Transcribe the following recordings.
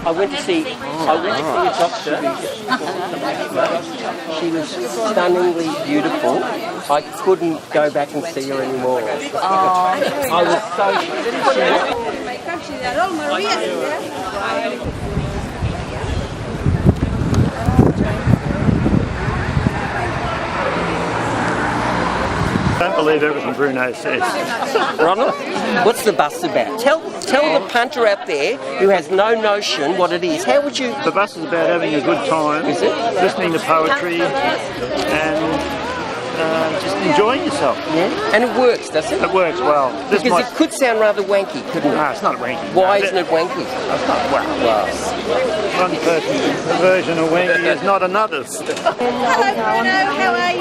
I went to see a doctor. She was stunningly beautiful. I couldn't go back and see her anymore. I was Don't believe everything Bruno says. Ronald, what's the bus about? Tell the punter out there who has no notion what it is. How would you... The bus is about having a good time, Is it? listening to poetry and just enjoying yourself. Yeah. And it works, doesn't it? It works well. Because it could sound rather wanky, couldn't it? No, it's not wanky. Why isn't it wanky? It's not well. One person's version of wanky is not another's. Hello, Bruno. How are you?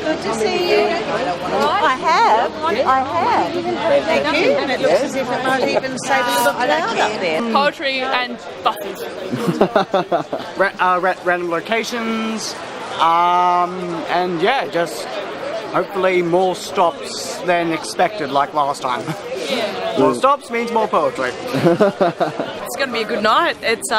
Good to see you. I have. Thank you. And it looks as if it might even save a little cloud up there. Poetry and buses. Random locations, and yeah, just hopefully more stops than expected like last time. More stops means more poetry. It's going to be a good night. It's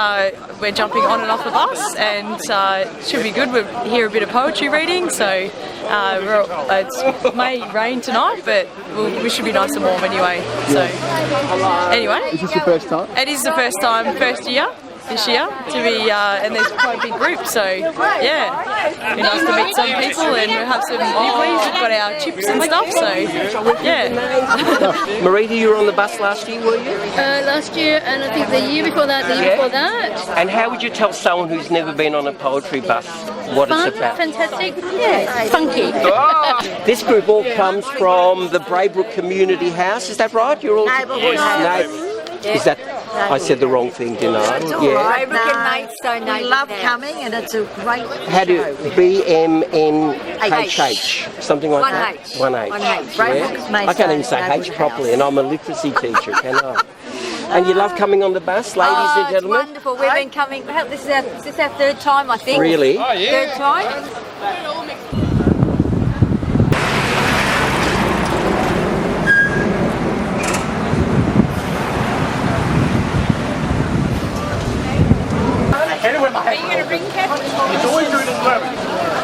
we're jumping on and off the bus, and it should be good. We'll hear a bit of poetry reading, so it may rain tonight, but we should be nice and warm anyway. So anyway, Is this your first time? it is the first time, first year this year to be, and there's quite a big group, so yeah, be nice to meet some people and have some nibblies. We've got our chips and stuff, so yeah. Marita, you were on the bus last year, were you? Last year, and I think the year before that, the year before that. And how would you tell someone who's never been on a poetry bus what Fun, it's about? fantastic, yeah, funky. This group all comes from the Braybrook Community House, is that right? You're all Is that? I said the wrong thing, didn't I? We love coming, and it's a great How do BMNHH, something like that? 1H. 1H. Yeah? I can't even say H properly, and I'm a literacy teacher, can I? And you love coming on the bus, ladies and It's gentlemen? wonderful. We've been coming. This is our third time, I think. Really? Third time.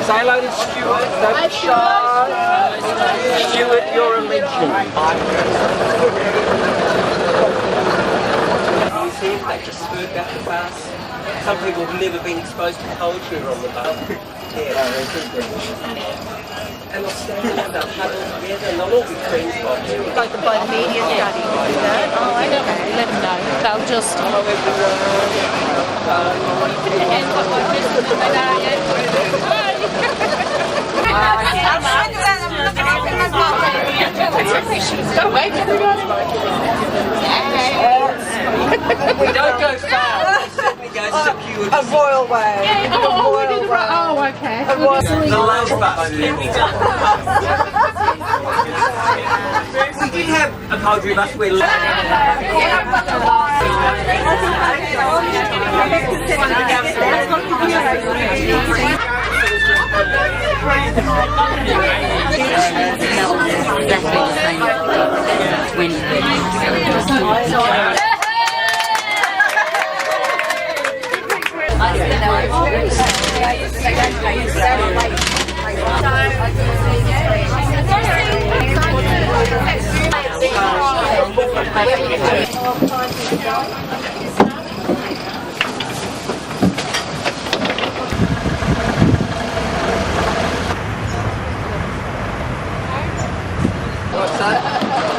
Say hello to Stuart. Don't be shy. Stuart, you're a legend. You see, they just spooked up the bus. Some people have never been exposed to poetry on the bus. And they'll stand and they'll huddle together and they'll all be friends by then. like the media study. Oh, okay. Let them know. They'll just. Put your hands up like this, and they know, Go away, everybody. We don't go far. We go secure. A royal way. Oh, okay. The love bus. We did have a poetry bus where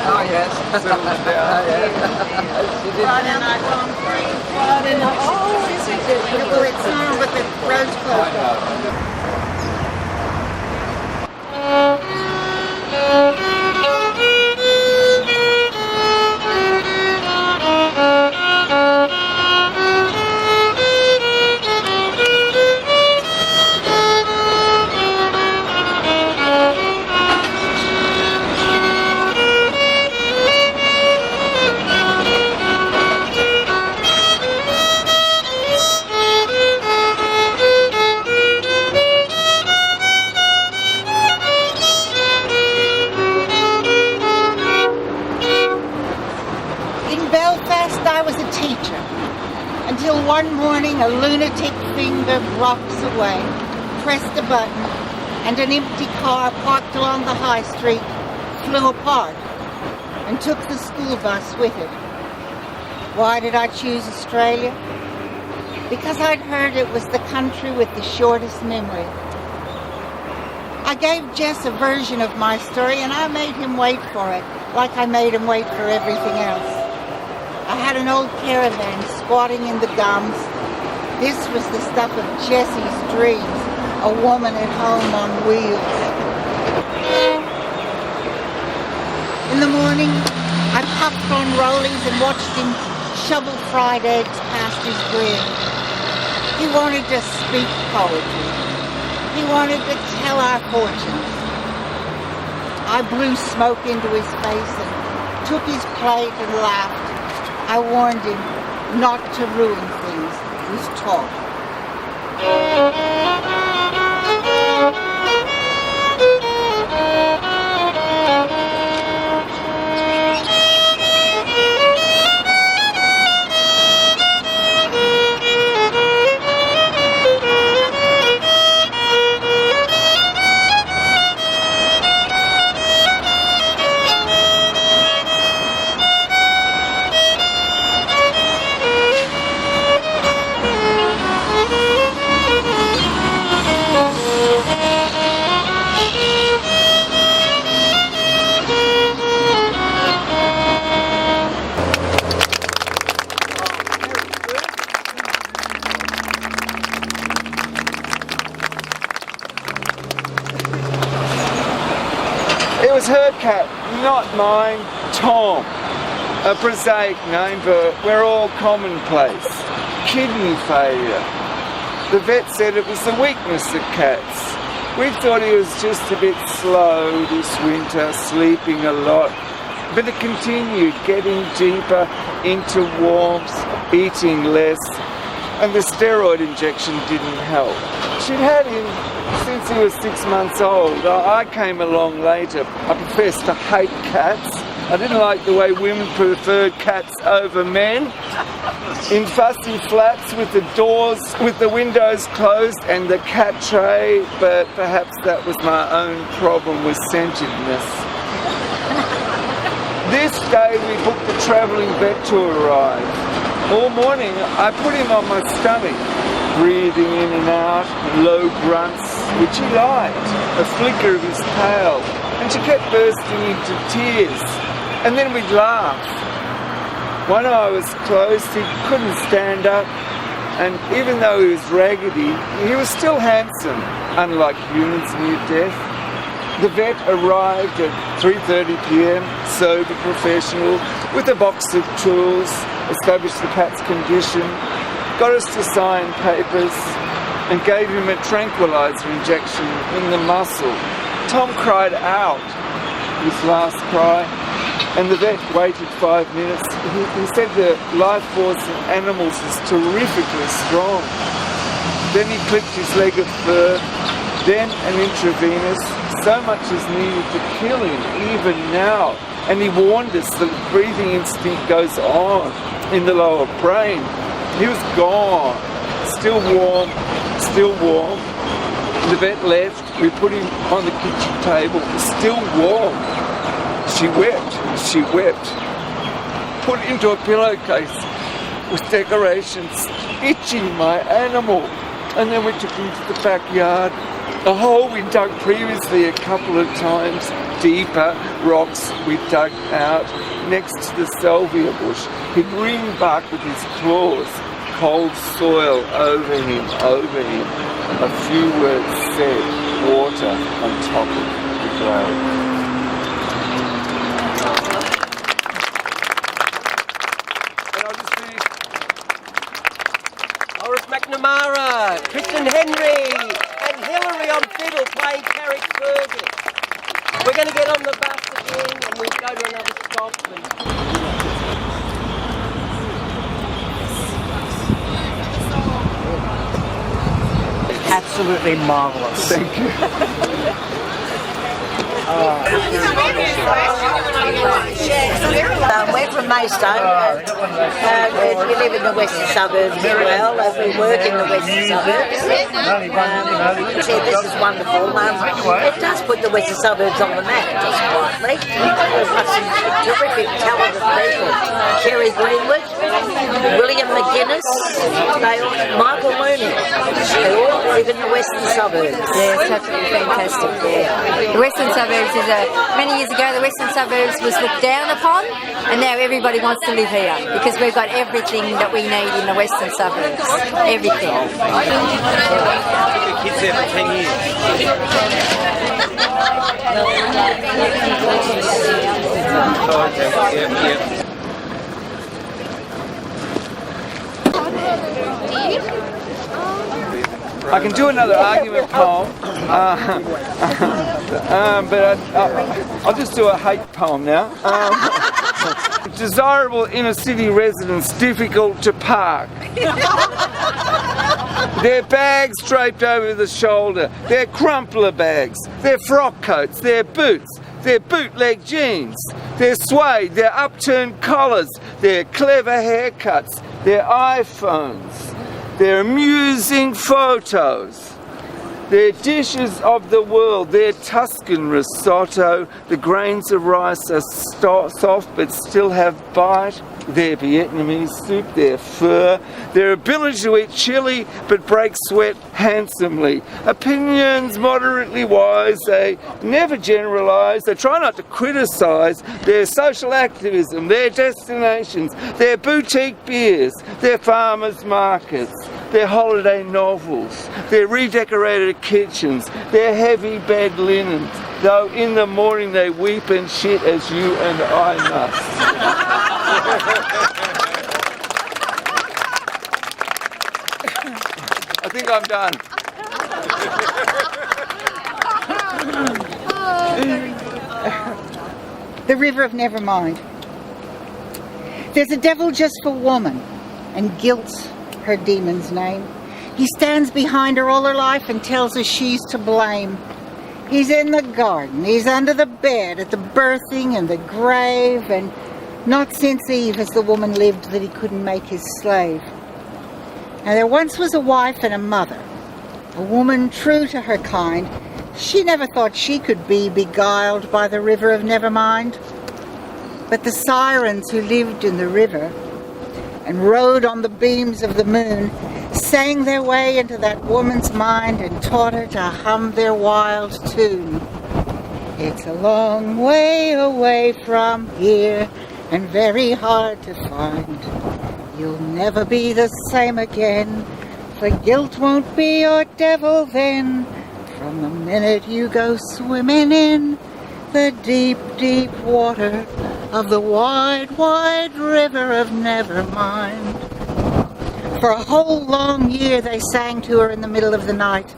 Oh yes. It's on with the rose closed. a lunatic finger rocks away, pressed a button, and an empty car parked along the high street flew apart and took the school bus with it. Why did I choose Australia? Because I'd heard it was the country with the shortest memory. I gave Jess a version of my story and I made him wait for it, like I made him wait for everything else. I had an old caravan squatting in the gums. This was the stuff of Jessie's dreams, a woman at home on wheels. In the morning, I puffed on rollies and watched him shovel fried eggs past his grill. He wanted to speak poetry. He wanted to tell our fortunes. I blew smoke into his face and took his plate and laughed. I warned him not to ruin things with talk. It was her cat, not mine, Tom. A prosaic name, but we're all commonplace. Kidney failure. The vet said it was the weakness of cats. We thought he was just a bit slow this winter, sleeping a lot. But it continued, getting deeper into warmth, eating less, and the steroid injection didn't help. She'd had him since he was 6 months old. I came along later. I professed to hate cats. I didn't like the way women preferred cats over men. In fussy flats with the doors, with the windows closed and the cat tray, but perhaps that was my own problem with sentientness. This day we booked the travelling vet to arrive. All morning I put him on my stomach, breathing in and out, low grunts, which he liked, a flicker of his tail, and she kept bursting into tears. And then we'd laugh. One eye was closed, he couldn't stand up, and even though he was raggedy, he was still handsome, unlike humans near death. The vet arrived at 3:30 p.m, sober professional, with a box of tools, established the cat's condition, got us to sign papers, and gave him a tranquilizer injection in the muscle. Tom cried out, his last cry, and the vet waited 5 minutes. He said the life force in animals is terrifically strong. Then he clicked his leg of fur, then an intravenous. So much is needed to kill him, even now. And he warned us that breathing instinct goes on in the lower brain. He was gone, still warm, still warm. The vet left, we put him on the kitchen table, still warm. She wept, put into a pillowcase with decorations, itching my animal. And then we took him to the backyard, a hole we dug previously a couple of times, deeper rocks we dug out next to the salvia bush. He'd ring back with his claws, cold soil over him. A few words said, water on top of the grave. Maurice McNamara, Kristin Henry, and Hillary on fiddle playing Carrick Fergus. We're going to get on the bus again and we'll go to another stop. Absolutely marvellous. Thank you. We're from Maidstone. We live in the western suburbs as well, and we work in the western suburbs. This is wonderful. It does put the western suburbs on the map, just quietly. We've got some terrific talented people. Kerry Greenwood, William McGuinness, Michael Mooney. They all live in the western suburbs. Yeah, it's absolutely fantastic. Yeah, the western suburbs is many years ago. The western suburbs was looked down upon, and now everybody wants to live here because we've got everything that we need in the western suburbs. Everything. The kids there for 10 years. I can do another argument poem, but I'll just do a hate poem now. Desirable inner city residents difficult to park. Their bags draped over the shoulder, their crumpler bags, their frock coats, their boots, their bootleg jeans, their suede, their upturned collars, their clever haircuts, their iPhones, their amusing photos, their dishes of the world, their Tuscan risotto, the grains of rice are soft but still have bite, their Vietnamese soup, their pho, their ability to eat chili but break sweat handsomely, opinions moderately wise, they never generalise, they try not to criticise, their social activism, their destinations, their boutique beers, their farmers' markets, their holiday novels, their redecorated kitchens, their heavy bed linens, though in the morning they weep and shit as you and I must. I think I'm done. The River of Nevermind. There's a devil just for woman, and guilt's her demon's name. He stands behind her all her life and tells her she's to blame. He's in the garden, he's under the bed, at the birthing and the grave, and not since Eve has the woman lived that he couldn't make his slave. And there once was a wife and a mother, a woman true to her kind. She never thought she could be beguiled by the river of Nevermind. But the sirens who lived in the river and rode on the beams of the moon sang their way into that woman's mind and taught her to hum their wild tune. It's a long way away from here and very hard to find. You'll never be the same again, for guilt won't be your devil then. From the minute you go swimming in the deep, deep water of the wide, wide river of Nevermind. For a whole long year they sang to her in the middle of the night,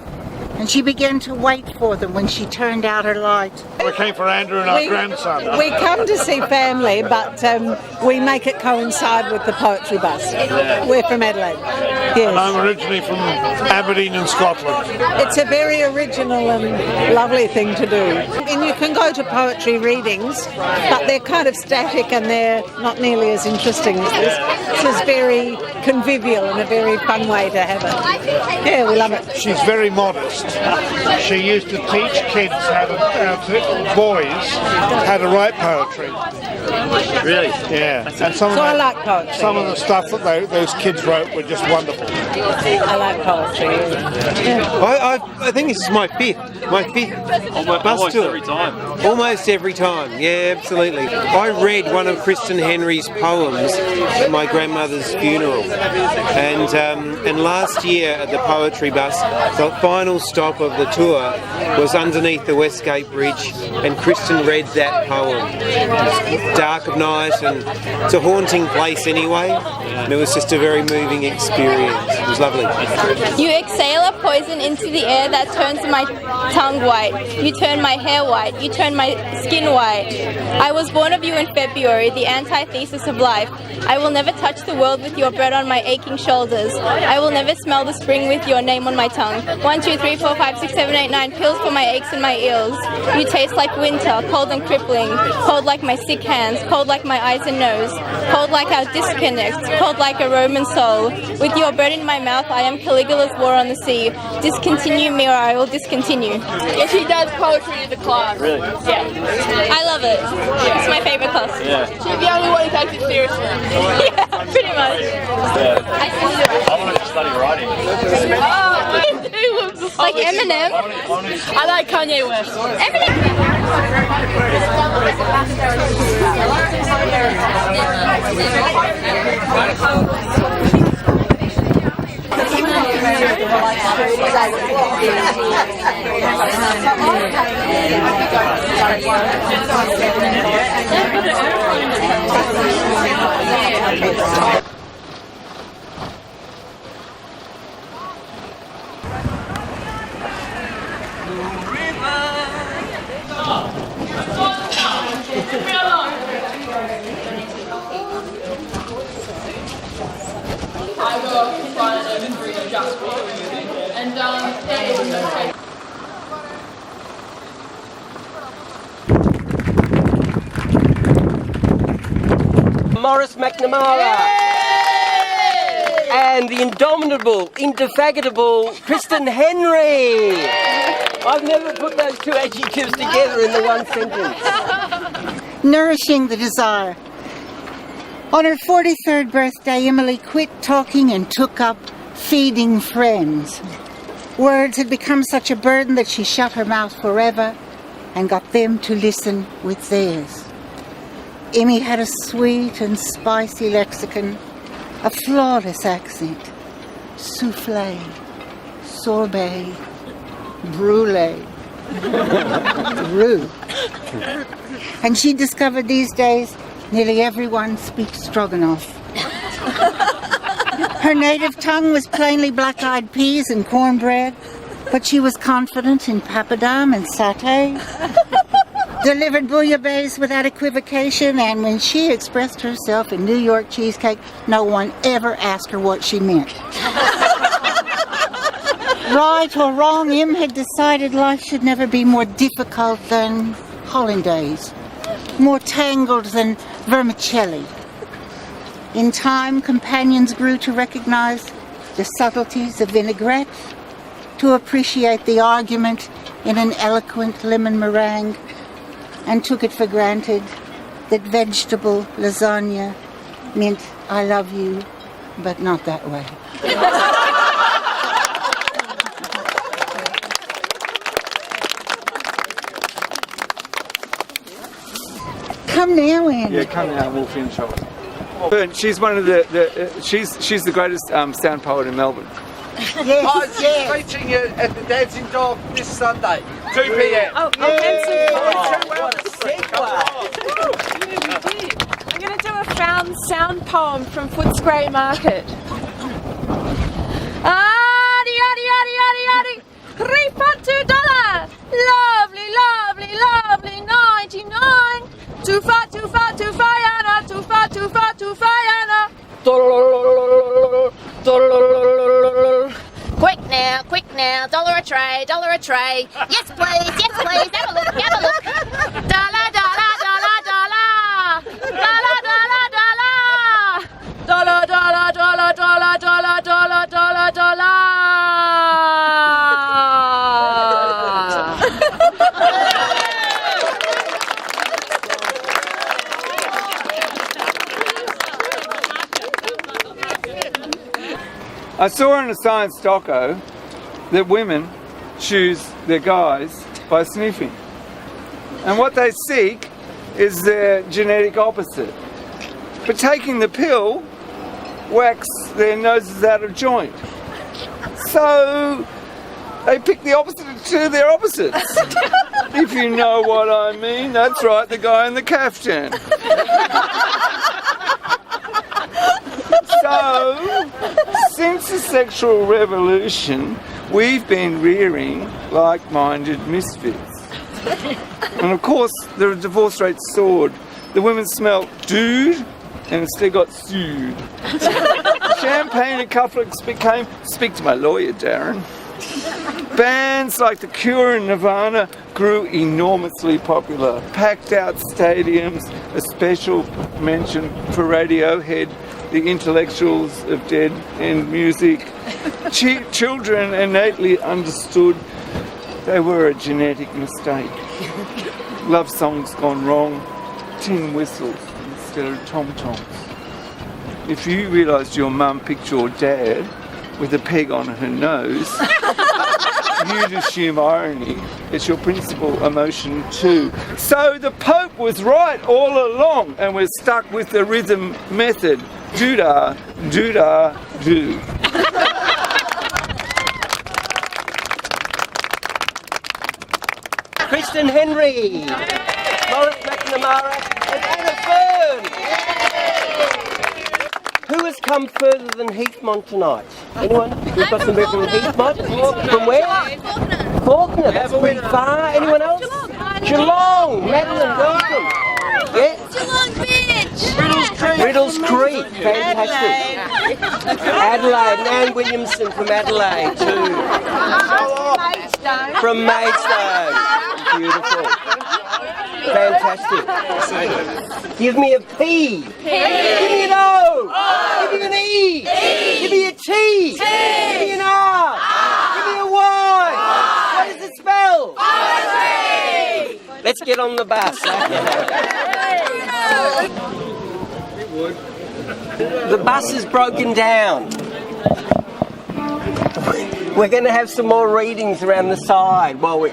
and she began to wait for them when she turned out her light. We came for Andrew and our grandson. We come to see family, but we make it coincide with the poetry bus. We're from Adelaide. Yes. And I'm originally from Aberdeen in Scotland. It's a very original and lovely thing to do. And you can go to poetry readings, but they're kind of static and they're not nearly as interesting as this. This is very convivial and a very fun way to have it. Yeah, we love it. She's very modest. She used to teach kids boys how to write poetry. Really? Yeah. And some I like poetry. Some of the stuff that those kids wrote were just wonderful. I like poetry. Yeah. I think this is my fifth bus tour. Almost every time, yeah, absolutely. I read one of Kristin Henry's poems at my grandmother's funeral, and last year at the poetry bus, the final stop of the tour was underneath the Westgate Bridge, and Kristin read that poem. It was dark of night, and it's a haunting place anyway, and it was just a very moving experience. It was lovely. You exhale a poison into the air that turns my tongue white. You turn my hair white. You turn my skin white. I was born of you in February, the antithesis of life. I will never touch the world with your bread on my aching shoulders. I will never smell the spring with your name on my tongue. 1, 2, 3, 4, 5, 6, 7, 8, 9 pills for my aches and my ills. You taste like winter, cold and crippling, cold like my sick hands, cold like my eyes and nose, cold like our disconnect, cold like a Roman soul. With your bread in my mouth, I am Caligula's war on the sea. Discontinue me or I will discontinue. Yeah, she does poetry in the class. Really? Yeah. I love it. Yeah. It's my favourite class. Yeah. She's the only one who takes it seriously. Yeah, pretty much. Yeah. I wanted to study writing. Like Eminem. I like Kanye West. I will find it just for you. And Maurice McNamara and the indomitable, indefatigable Kristin Henry. I've never put those two adjectives together in the one sentence. Nourishing the desire. On her 43rd birthday, Emily quit talking and took up feeding friends. Words had become such a burden that she shut her mouth forever and got them to listen with theirs. Emmy had a sweet and spicy lexicon, a flawless accent, soufflé, sorbet, brulee, roux. And she discovered these days nearly everyone speaks stroganoff. Her native tongue was plainly black-eyed peas and cornbread, but she was confident in papadum and satay, delivered bouillabaisse without equivocation, and when she expressed herself in New York cheesecake, no one ever asked her what she meant. Right or wrong, Em had decided life should never be more difficult than hollandaise, more tangled than vermicelli. In time, companions grew to recognize the subtleties of vinaigrette, to appreciate the argument in an eloquent lemon meringue, and took it for granted that vegetable lasagna meant I love you, but not that way. Come now, Andy. Yeah, come now, we'll finish off. She's one of she's the greatest sound poet in Melbourne. Yes, Oh, she's featuring you at the Dancing Dog this Sunday, 2 p.m. I'm going to do a found sound poem from Footscray Market. Addy, addy, addy, addy, addy. 3 for $2. Lovely, lovely, lovely 99. 2 for, 2 for, 2 for, yana. 2 for, 2 for, 2 for, yana. Quick now, $1 a tray, $1 a tray. Yes please, have a look, have a look. Dollar, dollar, dollar, dollar. Dollar, dollar, dollar. Dollar, dollar, dollar, dollar, dollar, dollar, dollar, dollar. I saw in a science doco that women choose their guys by sniffing. And what they seek is their genetic opposite. But taking the pill whacks their noses out of joint. So they pick the opposite to their opposites. If you know what I mean, that's right, the guy in the caftan. So, since the sexual revolution, we've been rearing like-minded misfits. And of course, the divorce rate soared. The women smelt dude and instead got sued. Champagne and cufflinks became, speak to my lawyer, Darren. Bands like The Cure and Nirvana grew enormously popular. Packed out stadiums, a special mention for Radiohead, the intellectuals of dead end music. Children innately understood they were a genetic mistake. Love songs gone wrong, tin whistles instead of tom-toms. If you realised your mum picked your dad with a peg on her nose, you'd assume irony. It's your principal emotion too. So the Pope was right all along, and we're stuck with the rhythm method. Do-da, do-da, do. Kristin Henry, Maurice McNamara, and Anna Fern. Who has come further than Heathmont tonight? Anyone? We've got some people from Heathmont. From where? Faulkner. That's pretty far. Anyone else? Geelong. Madeline, welcome. Yeah. Geelong Beach. Riddles Creek. Fantastic. Adelaide. Nan Williamson from Adelaide too. From Maidstone. Beautiful. Fantastic. Give me a P. Give me an O. Give me an E. Give me a T. Give me an R. Give me a Y. What does it spell? Let's get on the bus. The bus is broken down. We're going to have some more readings around the side while we...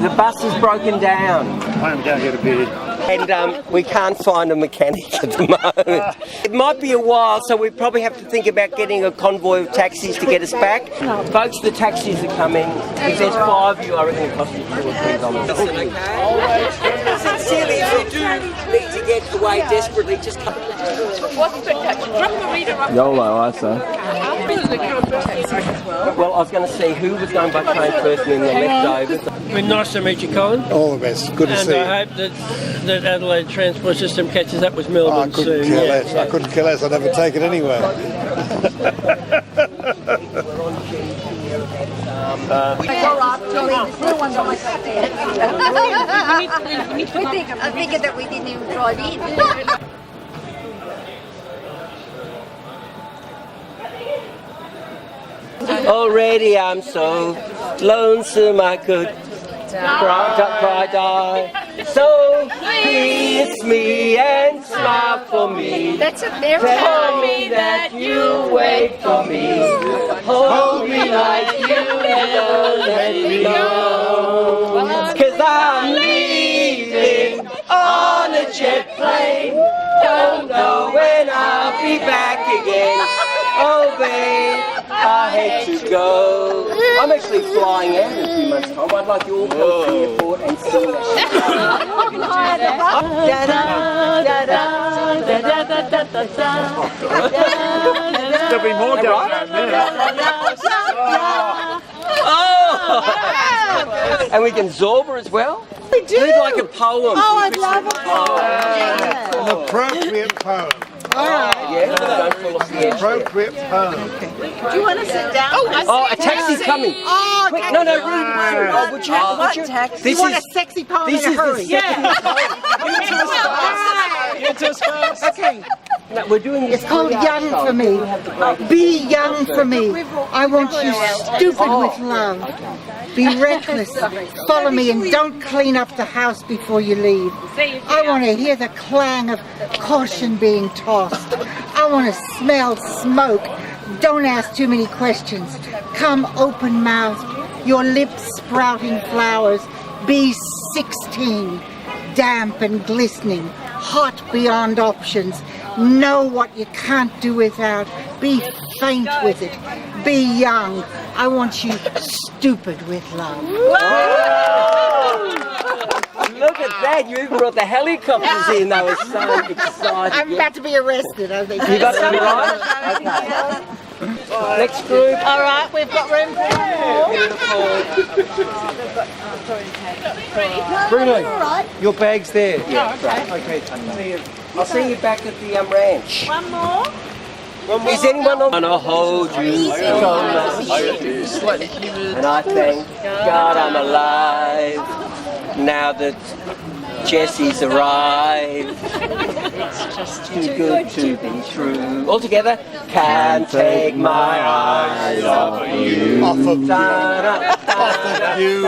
The bus is broken down. I'm going to get a beer. And we can't find a mechanic at the moment. It might be a while, so we probably have to think about getting a convoy of taxis to get us back. Folks, the taxis are coming. If there's 5 of you, I reckon it costs you $2 or $3. Sincerely, if you do need to get away desperately, just come. YOLO, I say. Well, I was going to see who was going by train first and then the leftovers. Well, nice to meet you, Colin. All the best. Good to see you. And I hope that Adelaide transport system catches up with Melbourne soon. I couldn't care less. I'd never take it anyway. I figured that we didn't even drive in. Already I'm so lonesome I could cry. So kiss me and smile for me. That's a very Tell me that you wait for me. Hold me like you never let me go. 'Cause I'm leaving on a jet plane. Don't know when I'll be back again. Oh babe, I hate to go. I'm actually flying out in a few months' time. I'd like you all to come to the airport and see that. There'll be more going on there. Oh! And we can Zorba as well? We do. Read like a poem. Oh, I'd love a poem. An appropriate poem. All right. Yeah, don't fall off the edge. Appropriate poem. Do you want to sit down? Oh, a taxi's coming. Oh, Quick, taxi. no, Rude. Oh, would you? What taxi? This You want is- a sexy poem This in a is hurry? the second Okay. No, we're doing this. It's called Young for Me. Be young for me. I want you stupid with love. Be reckless. Follow me and don't clean up the house before you leave. I want to hear the clang of caution being tossed. I want to smell smoke. Don't ask too many questions. Come open-mouthed, your lips sprouting flowers. Be 16, damp and glistening, hot beyond options. Know what you can't do without. Be faint with it. Be young. I want you stupid with love. look at that. You even brought the helicopters in. They were so excited. I'm about to be arrested, I think. You got them right? Okay. Next group. All right, we've got room for Bruno, your bag's there. Yeah, Okay. I'll see you back at the ranch. One more? Is anyone on? I'll hold you so much. And I thank God I'm alive now that Jessie's arrived. It's just too good to be true. All together. Can't take my eyes off of you. Off of you. Off of you.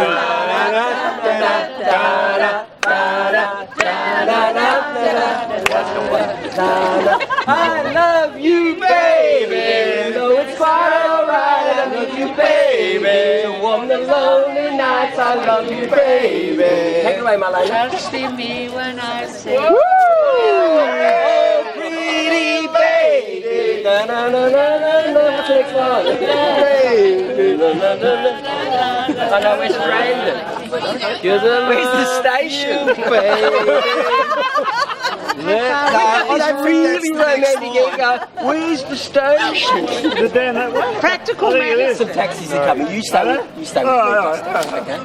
I love you, baby. Though it's quite alright, I love you, baby. To warm the lonely nights, I love you, baby. Take it away, Marlena. Just leave me when I say. Woo! Oh, pretty baby. Na na na na na na. What's the next one? Baby. Na na na na. I know, where's Brandon? Where's the station? It's really romantic. You go, where's the station? Down that way. Practical matters. Some taxis are coming. You stay with me. You stay with me. Okay.